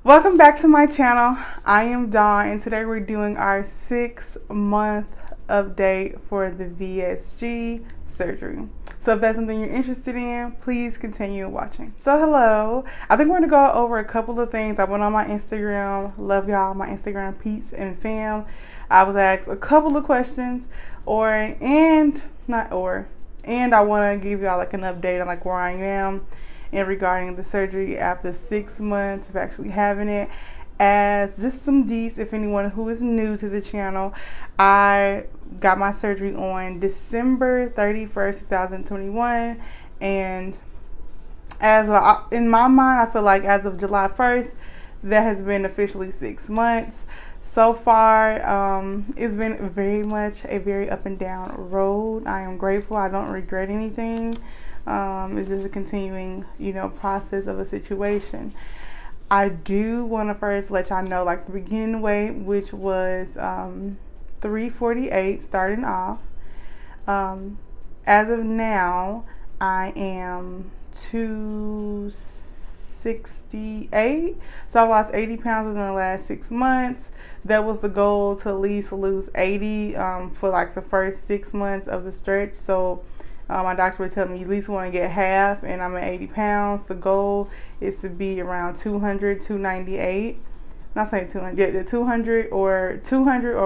Welcome back to my channel. I am Dawn, and today we're doing our 6-month update for the VSG surgery. So if that's something you're interested in, please continue watching. So hello, I think we're gonna go over a couple of things. I went on my Instagram, love y'all, my Instagram peeps and fam. I was asked a couple of questions, and I wanna give y'all like an update on like where I am and regarding the surgery after 6 months of actually having it. As just some deets, if anyone who is new to the channel, I got my surgery on December 31st, 2021, and in my mind, I feel like as of July 1st, that has been officially 6 months. So far, it's been very much a very up and down road. I am grateful. I don't regret anything. It's just a continuing, process of a situation. I do want to first let y'all know, like, the beginning weight, which was 348 starting off. As of now, I am 268. So I lost 80 pounds within the last 6 months. That was the goal, to at least lose 80 for like the first 6 months of the stretch. So my doctor was telling me you at least want to get half, and I'm at 80 pounds. The goal is to be around 200, 298. Not saying 200, yeah, 200 or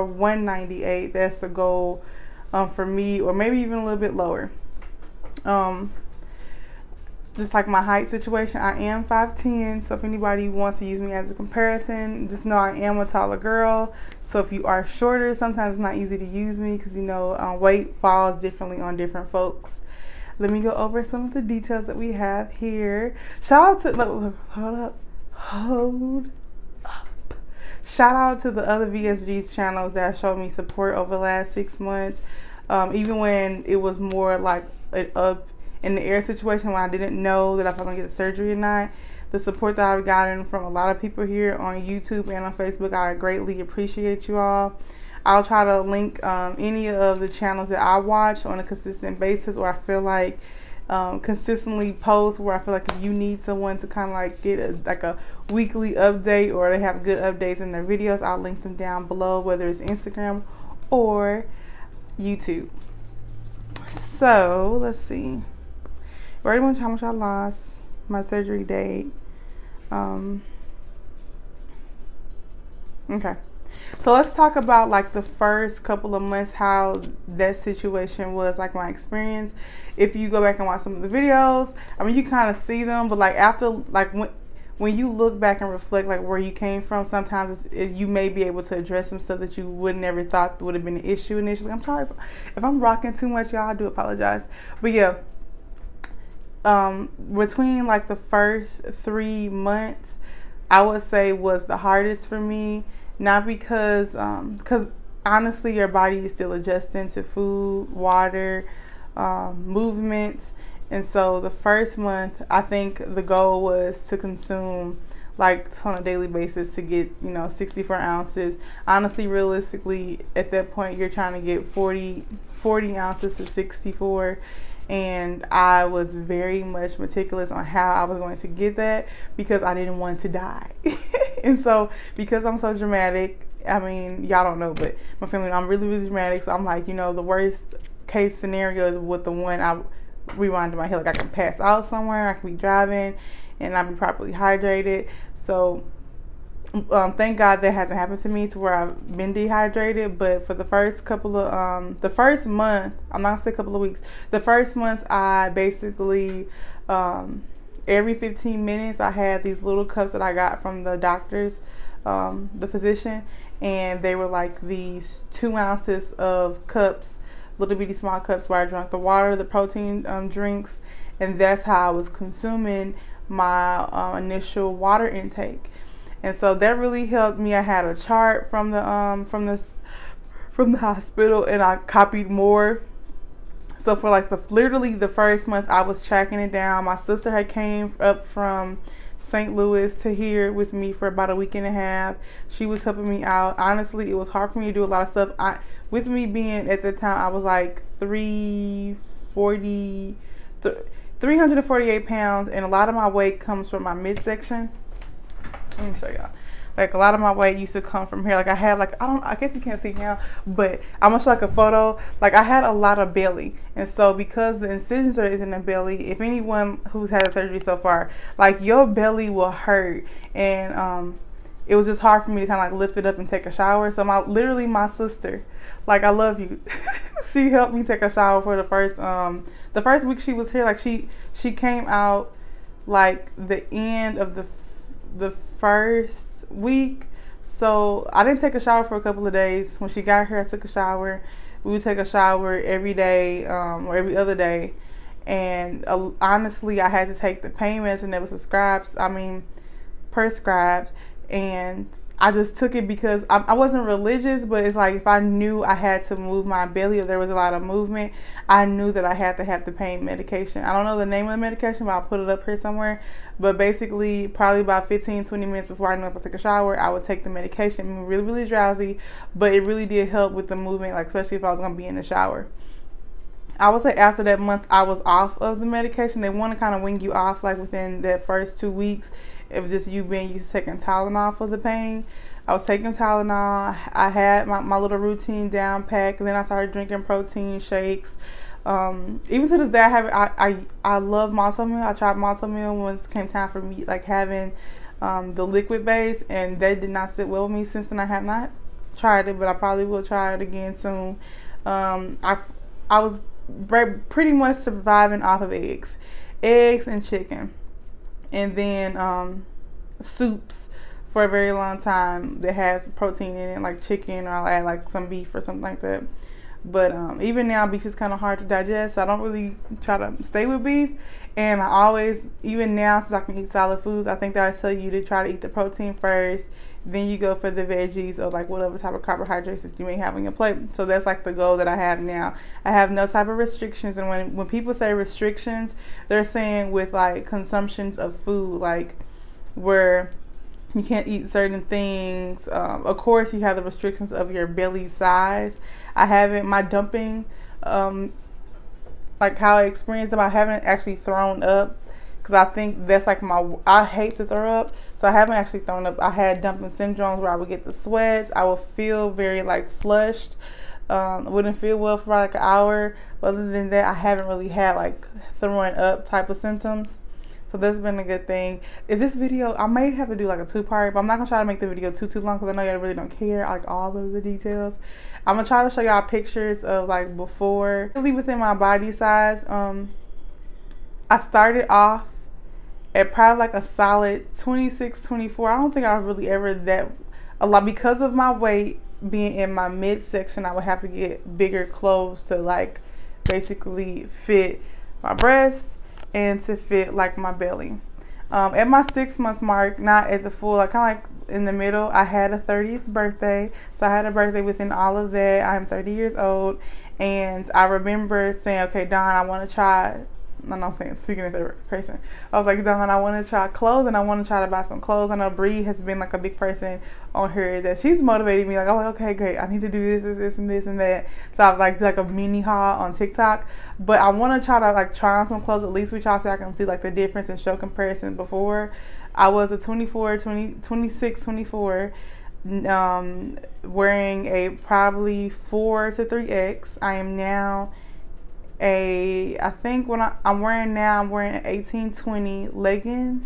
198. That's the goal for me, or maybe even a little bit lower. Just like my height situation, I am 5'10", so if anybody wants to use me as a comparison, just know I am a taller girl. So if you are shorter, sometimes it's not easy to use me because weight falls differently on different folks. Let me go over some of the details that we have here. Shout out to Shout out to the other VSG's channels that showed me support over the last 6 months, even when it was more like an up in the air situation when I didn't know that if I was gonna get the surgery or not. The support that I've gotten from a lot of people here on YouTube and on Facebook, I greatly appreciate you all. I'll try to link any of the channels that I watch on a consistent basis, or I feel like consistently post, where I feel like if you need someone to kind of like get a weekly update, or they have good updates in their videos, I'll link them down below, whether it's Instagram or YouTube. So let's see. Already went how much I lost, my surgery date. Okay, so let's talk about like the first couple of months, how that situation was, like my experience. If you go back and watch some of the videos, I mean, you kind of see them, but like after, like when you look back and reflect like where you came from, sometimes you may be able to address some stuff that you would never thought would have been an issue initially. I'm sorry if I'm rocking too much, y'all. I do apologize, but yeah. Between like the first 3 months, I would say was the hardest for me, not because honestly your body is still adjusting to food, water, movements, and so the first month I think the goal was to consume like on a daily basis to get 64 ounces. Honestly, realistically, at that point you're trying to get 40 ounces to 64. And I was very much meticulous on how I was going to get that, because I didn't want to die. And so because I'm so dramatic, I mean, y'all don't know, but my family, I'm really, really dramatic. So I'm like, the worst case scenario is with the one I rewind to my head. Like I can pass out somewhere, I can be driving and not be properly hydrated. So thank God that hasn't happened to me to where I've been dehydrated. But for the first couple of the first month, I'm not gonna say a couple of weeks, the first months, I basically every 15 minutes I had these little cups that I got from the doctors, the physician, and they were like these 2 ounces of cups, little bitty small cups, where I drank the water, the protein drinks, and that's how I was consuming my initial water intake. And so that really helped me. I had a chart from the hospital, and I copied more. So for like literally the first month, I was tracking it down. My sister had came up from St. Louis to here with me for about a week and a half. She was helping me out. Honestly, it was hard for me to do a lot of stuff. With me being at the time, I was like 348 pounds, and a lot of my weight comes from my midsection. Let me show y'all. Like a lot of my weight used to come from here. Like I had like, I guess you can't see now, but I'm gonna show like a photo. Like I had a lot of belly. And so because the incisions are in the belly, if anyone who's had a surgery so far, like your belly will hurt. And it was just hard for me to kind of like lift it up and take a shower. So literally my sister, like I love you, she helped me take a shower for the first week she was here. Like she came out like the end of the first week. So I didn't take a shower for a couple of days. When she got here, I took a shower. We would take a shower every day or every other day. And honestly, I had to take the pain meds and there was prescribed. And I just took it because I wasn't religious, but it's like if I knew I had to move my belly or there was a lot of movement, I knew that I had to have the pain medication. I don't know the name of the medication, but I'll put it up here somewhere. But basically, probably about 15-20 minutes before I knew if I took a shower, I would take the medication. I'm really, really drowsy, but it really did help with the movement, like especially if I was going to be in the shower. I would say after that month, I was off of the medication. They want to kind of wing you off like within that first 2 weeks. It was just you being used to taking Tylenol for the pain. I was taking Tylenol. I had my little routine down packed. And then I started drinking protein shakes. Even to this day, I love malto meal. I tried malto meal once it came time for me like having the liquid base, and that did not sit well with me. Since then, I have not tried it, but I probably will try it again soon. I was pretty much surviving off of eggs and chicken. And then soups for a very long time that has protein in it, like chicken, or I'll add like some beef or something like that. But even now, beef is kind of hard to digest, so I don't really try to stay with beef. And I always, even now, since I can eat solid foods, I think that I tell you to try to eat the protein first, then you go for the veggies or like whatever type of carbohydrates that you may have on your plate. So that's like the goal that I have now. I have no type of restrictions. And when people say restrictions, they're saying with like consumptions of food, like where you can't eat certain things. Of course, you have the restrictions of your belly size. I haven't, my dumping, like how I experienced them, I haven't actually thrown up. Because I think that's like I hate to throw up. So I haven't actually thrown up. I had dumping syndromes where I would get the sweats. I would feel very like flushed. Wouldn't feel well for like an hour. But other than that, I haven't really had like throwing up type of symptoms. So that's been a good thing. If this video, I may have to do like a 2-part, but I'm not going to try to make the video too long because I know y'all really don't care like all of the details. I'm going to try to show y'all pictures of like before. Really within my body size. I started off at probably like a solid 26, 24. I don't think I was really ever that a lot because of my weight being in my midsection. I would have to get bigger clothes to like basically fit my breasts and to fit like my belly. At my 6-month mark, not at the full, like kind of like in the middle, I had a 30th birthday. So I had a birthday within all of that. I'm 30 years old, and I remember saying, okay, Dawn, I want to try. I'm saying, speaking of the person, I was like, Dawn, I want to try clothes, and I want to try to buy some clothes. I know Bre has been like a big person on her that she's motivated me. Like, oh, okay, great, I need to do this, and this, and that. So I've like a mini haul on TikTok, but I want to try to like try on some clothes at least with y'all so I can see like the difference and show comparison. Before I was a 26, 24. Wearing a probably 4 to 3X. I am now I think when I'm wearing an 18-20 leggings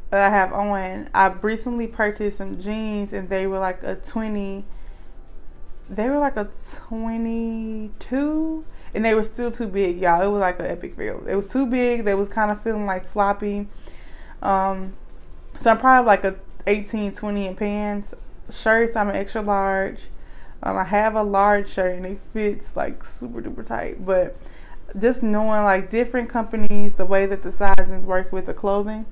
that I have on. I recently purchased some jeans and they were like a 20. They were like a 22 and they were still too big, y'all. It was like an epic fail. It was too big. They was kind of feeling like floppy. So I'm probably like a 18-20 in pants. Shirts, I'm an extra large. I have a large shirt and it fits like super duper tight, but just knowing like different companies, the way that the sizings work with the clothing,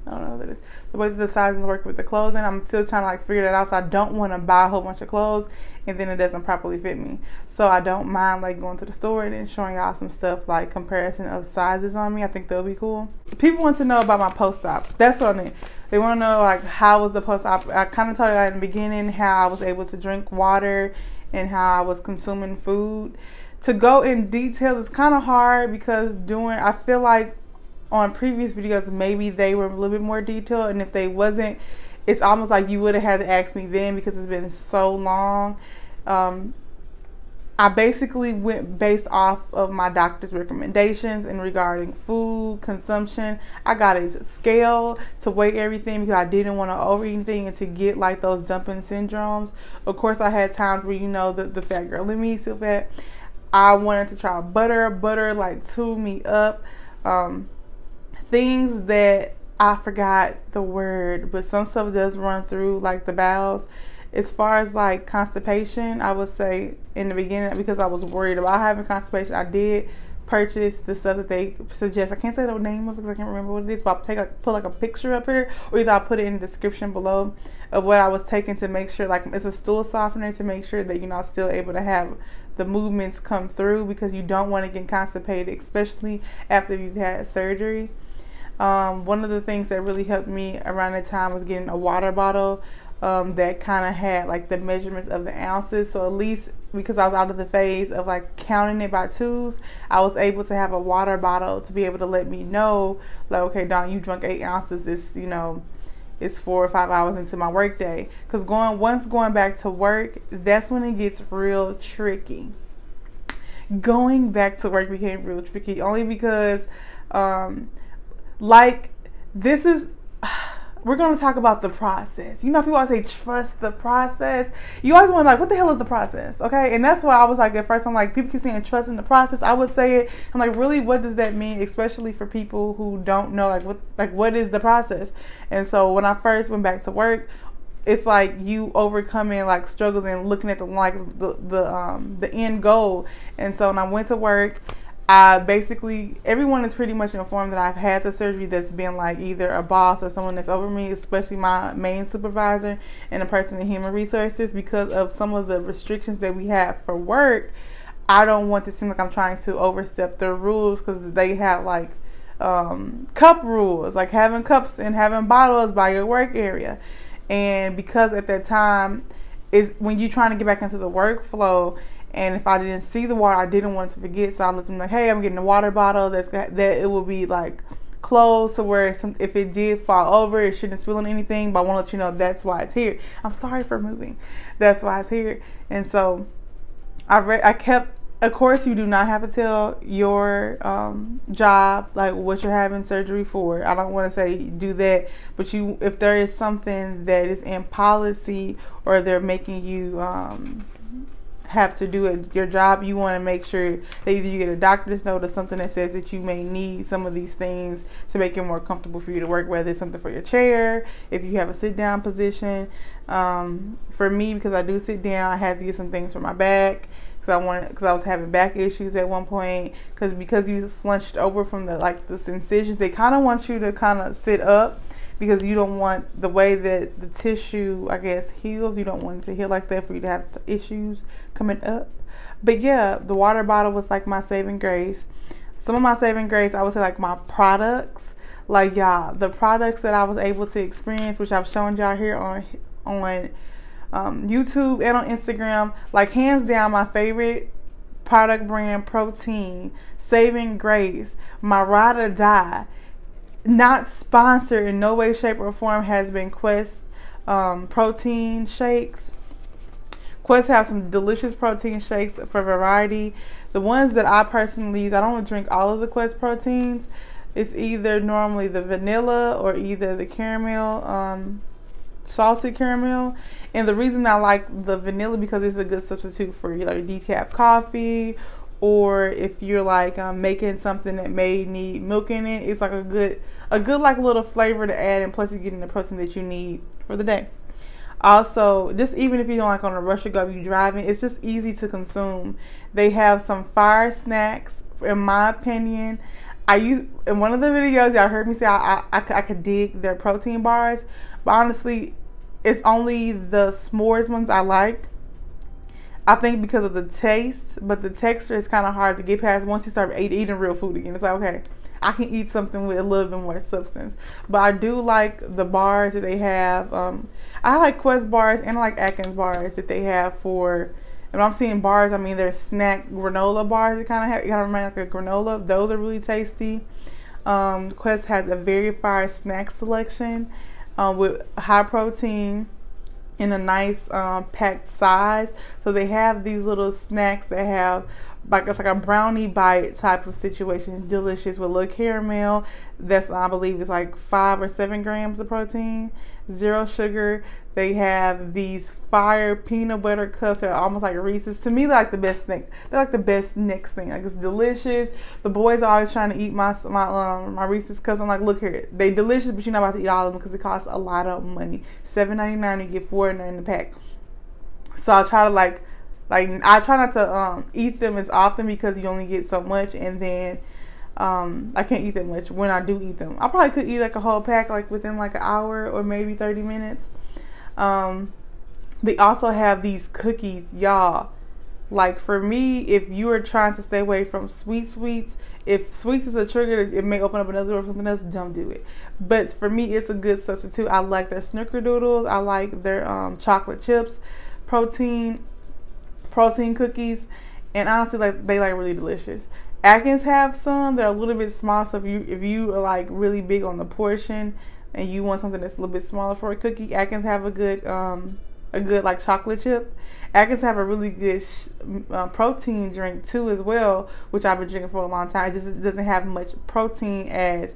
I don't know what that is, the way that the sizings work with the clothing, I'm still trying to like figure that out. So I don't want to buy a whole bunch of clothes and then it doesn't properly fit me. So I don't mind like going to the store and then showing y'all some stuff like comparison of sizes on me. I think that'll be cool. People want to know about my post-op. That's what I mean. They want to know like how was the post-op. I kind of told you in the beginning how I was able to drink water and how I was consuming food. To go in details is kind of hard because I feel like on previous videos, maybe they were a little bit more detailed, and if they wasn't, it's almost like you would have had to ask me then because it's been so long. I basically went based off of my doctor's recommendations in regarding food consumption. I got a scale to weigh everything because I didn't want to overeat anything and to get like those dumping syndromes. Of course, I had times where, you know, the fat girl in me still fat. I wanted to try butter like tune me up. Things that I forgot the word, but some stuff does run through like the bowels. As far as like constipation, I would say in the beginning, because I was worried about having constipation, I did purchase the stuff that they suggest. I can't say the name of it because I can't remember what it is, but I'll put like a picture up here, or either I'll put it in the description below of what I was taking to make sure, like, it's a stool softener to make sure that, you know, I'm still able to have the movements come through, because you don't want to get constipated, especially after you've had surgery. One of the things that really helped me around that time was getting a water bottle that kind of had like the measurements of the ounces. So at least, because I was out of the phase of like counting it by twos, I was able to have a water bottle to be able to let me know, like, okay, Dawn, you drunk 8 ounces. This, you know, it's 4 or 5 hours into my work day. Because once going back to work, that's when it gets real tricky. Going back to work became real tricky, only because like, this is, we're going to talk about the process. You know, people always say, trust the process. You always want to, like, what the hell is the process? Okay. And that's why I was like, at first, I'm like, people keep saying trust in the process. I would say it. I'm like, really, what does that mean? Especially for people who don't know, what is the process? And so when I first went back to work, it's like you overcoming like struggles and looking at the end goal. And so when I went to work, everyone is pretty much informed that I've had the surgery that's been like either a boss or someone that's over me, especially my main supervisor and a person in human resources, because of some of the restrictions that we have for work. I don't want to seem like I'm trying to overstep their rules, because they have like cup rules, like having cups and having bottles by your work area. And because at that time is when you're trying to get back into the workflow, and if I didn't see the water, I didn't want to forget. So I let them know, hey, I'm getting a water bottle that it will be like closed to where if it did fall over, it shouldn't spill on anything. But I want to let you know that's why it's here. I'm sorry for moving. That's why it's here. And so I kept, of course, you do not have to tell your job like what you're having surgery for. I don't want to say do that, but if there is something that is in policy, or they're making you have to do at your job, you want to make sure that either you get a doctor's note or something that says that you may need some of these things to make it more comfortable for you to work, whether it's something for your chair, if you have a sit down position. For me, because I do sit down, I had to get some things for my back, because I was having back issues at one point, because you slunched over from the incisions. They kind of want you to kind of sit up, because you don't want the way that the tissue, I guess, heals. You don't want it to heal like that for you to have issues coming up. But yeah, the water bottle was like my saving grace. Some of my saving grace, I would say, like my products, like y'all, the products that I was able to experience, which I've shown y'all here on YouTube and on Instagram. Like, hands down, my favorite product brand, protein, saving grace, my ride or die, not sponsored in no way, shape, or form, has been Quest protein shakes. Quest have some delicious protein shakes for variety. The ones that I personally use, I don't drink all of the Quest proteins. It's either normally the vanilla or either the caramel, salted caramel. And the reason I like the vanilla, because it's a good substitute for your decaf coffee, or if you're like making something that may need milk in it. It's like a good like little flavor to add, and plus you're getting the protein that you need for the day. Also, just even if you don't like on a rush or go, you're driving, it's just easy to consume. They have some fire snacks, in my opinion. In one of the videos, y'all heard me say I could dig their protein bars, but honestly, it's only the s'mores ones I like. I think because of the taste, but the texture is kind of hard to get past once you start eating real food again. It's like, okay, I can eat something with a little bit more substance. But I do like the bars that they have. I like Quest bars, and I like Atkins bars that they have for, and I'm seeing bars, I mean, they're snack granola bars. It kind of remind like a granola. Those are really tasty. Quest has a very fire snack selection with high protein in a nice packed size. So they have these little snacks that have like, it's like a brownie bite type of situation, delicious, with a little caramel. That's, I believe, is like 5 or 7 grams of protein, 0 sugar. They have these fire peanut butter cups that are almost like Reese's. To me, they're like the best snack. They're like the best next thing. Like, it's delicious. The boys are always trying to eat my Reese's cups. I'm like, look here, they delicious, but you're not about to eat all of them because it costs a lot of money. $7.99, you get 4 in the pack. So I try to I try not to eat them as often because you only get so much, and then I can't eat that much when I do eat them. I probably could eat like a whole pack like within like an hour or maybe 30 minutes. They also have these cookies, y'all. Like, for me, if you are trying to stay away from sweets, if sweets is a trigger, it may open up another door for something else, don't do it. But for me, it's a good substitute. I like their snickerdoodles. I like their chocolate chips, protein cookies, and honestly, like, they like really delicious. Atkins have some. They're a little bit small, so if you are like really big on the portion and you want something that's a little bit smaller for a cookie, Atkins have a good like chocolate chip. Atkins have a really good protein drink too as well, which I've been drinking for a long time. It just doesn't have much protein as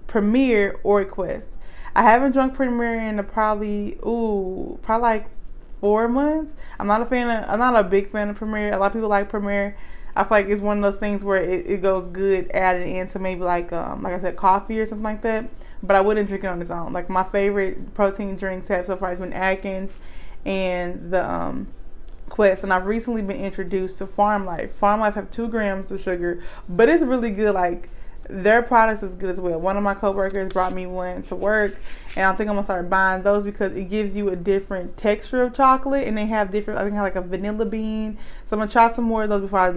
Premier or Quest. I haven't drunk Premier in probably like 4 months. I'm not a big fan of Premier. A lot of people like Premier. I feel like it's one of those things where it goes good added into maybe like I said, coffee or something like that. But I wouldn't drink it on its own. Like, my favorite protein drinks have so far has been Atkins and the Quest. And I've recently been introduced to Farm Life. Farm Life have 2 grams of sugar, but it's really good. Like, their products is good as well. One of my coworkers brought me one to work, and I think I'm gonna start buying those because it gives you a different texture of chocolate, and they have different, I think, like a vanilla bean. So I'm gonna try some more of those before I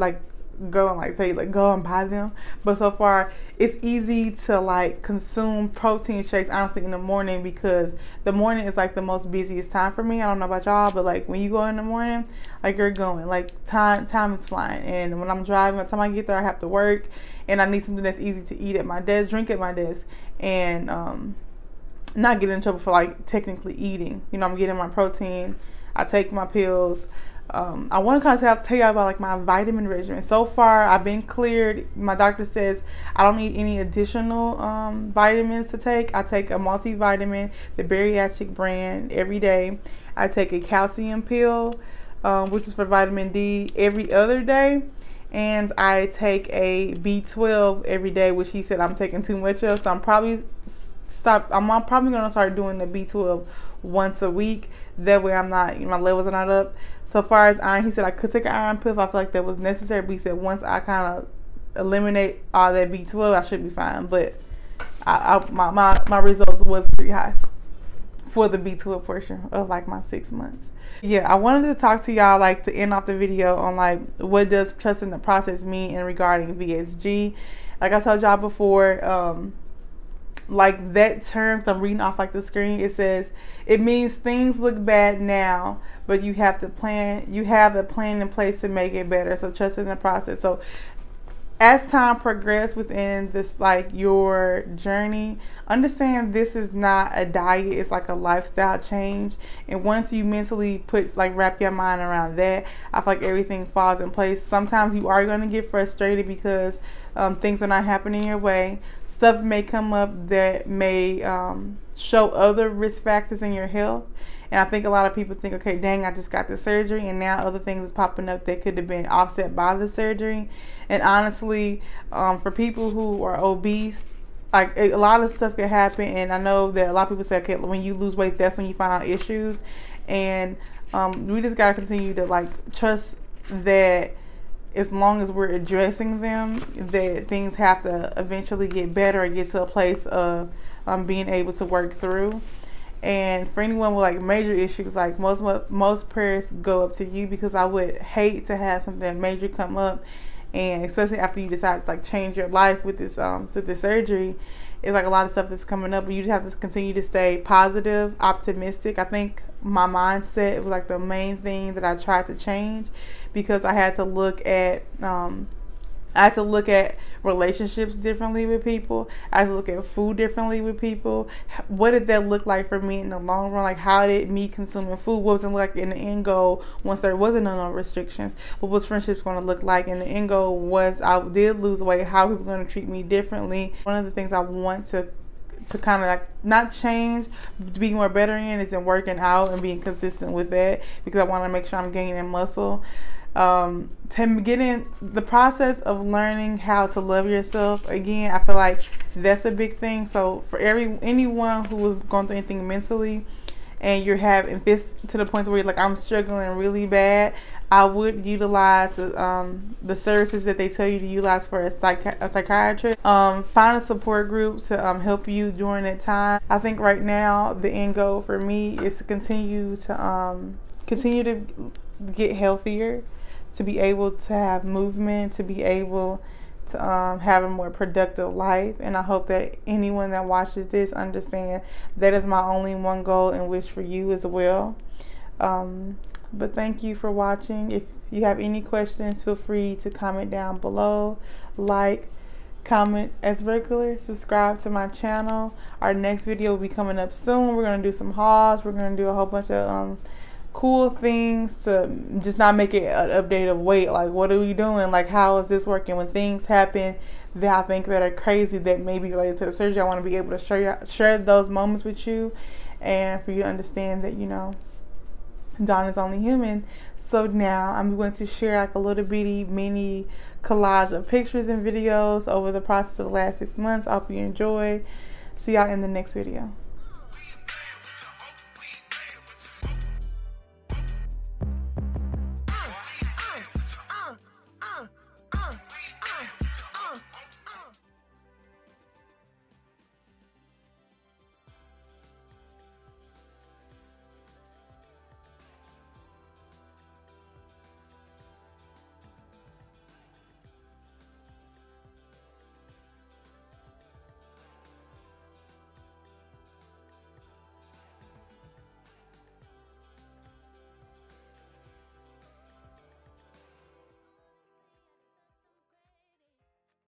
go and go and buy them. But so far, it's easy to like consume protein shakes honestly in the morning, because the morning is like the most busiest time for me. I don't know about y'all, but like when you go in the morning, like, you're going, like, time is flying. And when I'm driving, by the time I get there, I have to work, and I need something that's easy to eat at my desk, drink at my desk, and not get in trouble for like technically eating. You know, I'm getting my protein, I take my pills. I want to kind of tell you about like my vitamin regimen. So far, I've been cleared. My doctor says I don't need any additional vitamins to take. I take a multivitamin, the bariatric brand, every day. I take a calcium pill, which is for vitamin D, every other day. And I take a B12 every day, which he said I'm taking too much of. So I'm probably going to start doing the B12 once a week. That way I'm not, my levels are not up. So far as iron, he said I could take an iron pill if I feel like that was necessary. But he said once I kind of eliminate all that B12, I should be fine. But my results was pretty high for the B12 portion of like my 6 months. Yeah, I wanted to talk to y'all, like, to end off the video on like what does trusting the process mean in regarding VSG. Like I told y'all before, like that term, so I'm reading off like the screen, it says it means things look bad now, but you have a plan in place to make it better. So trusting the process. So as time progresses within this, like, your journey, understand this is not a diet, it's like a lifestyle change. And once you mentally wrap your mind around that, I feel like everything falls in place. Sometimes you are going to get frustrated because things are not happening your way. Stuff may come up that may show other risk factors in your health. And I think a lot of people think, okay, dang, I just got the surgery, and now other things is popping up that could have been offset by the surgery. And honestly, for people who are obese, like, a lot of stuff could happen. And I know that a lot of people say, okay, when you lose weight, that's when you find out issues. And we just got to continue to, like, trust that as long as we're addressing them, that things have to eventually get better and get to a place of being able to work through. And for anyone with like major issues, like most prayers go up to you, because I would hate to have something major come up, and especially after you decide to like change your life with this surgery. It's like a lot of stuff that's coming up, but you just have to continue to stay positive, optimistic. I think my mindset was like the main thing that I tried to change, because I had to look at I had to look at relationships differently with people. I had to look at food differently with people. What did that look like for me in the long run? Like, how did me consuming food, what was it like in the end goal once there wasn't no restrictions? What was friendships going to look like? And the end goal was I did lose weight. How people going to treat me differently? One of the things I want to kind of like not change, to be more better in is in working out and being consistent with that, because I want to make sure I'm gaining muscle. To get in the process of learning how to love yourself again, I feel like that's a big thing. So for anyone who was going through anything mentally, and you're having this to the point where you're like, I'm struggling really bad, I would utilize the services that they tell you to utilize for a psychiatrist. Find a support group to help you during that time. I think right now the end goal for me is to continue to get healthier, to be able to have movement, to be able to have a more productive life. And I hope that anyone that watches this understand that is my only one goal and wish for you as well. But thank you for watching. If you have any questions, feel free to comment down below. Like, comment as regular, subscribe to my channel. Our next video will be coming up soon. We're going to do some hauls. We're going to do a whole bunch of cool things to just not make it an update of weight. Like, what are we doing? Like, how is this working? When things happen that I think that are crazy that may be related to the surgery, I want to be able to share those moments with you, and for you to understand that, you know, Dawn is only human. So now I'm going to share like a little bitty mini collage of pictures and videos over the process of the last 6 months. I hope you enjoy. See y'all in the next video.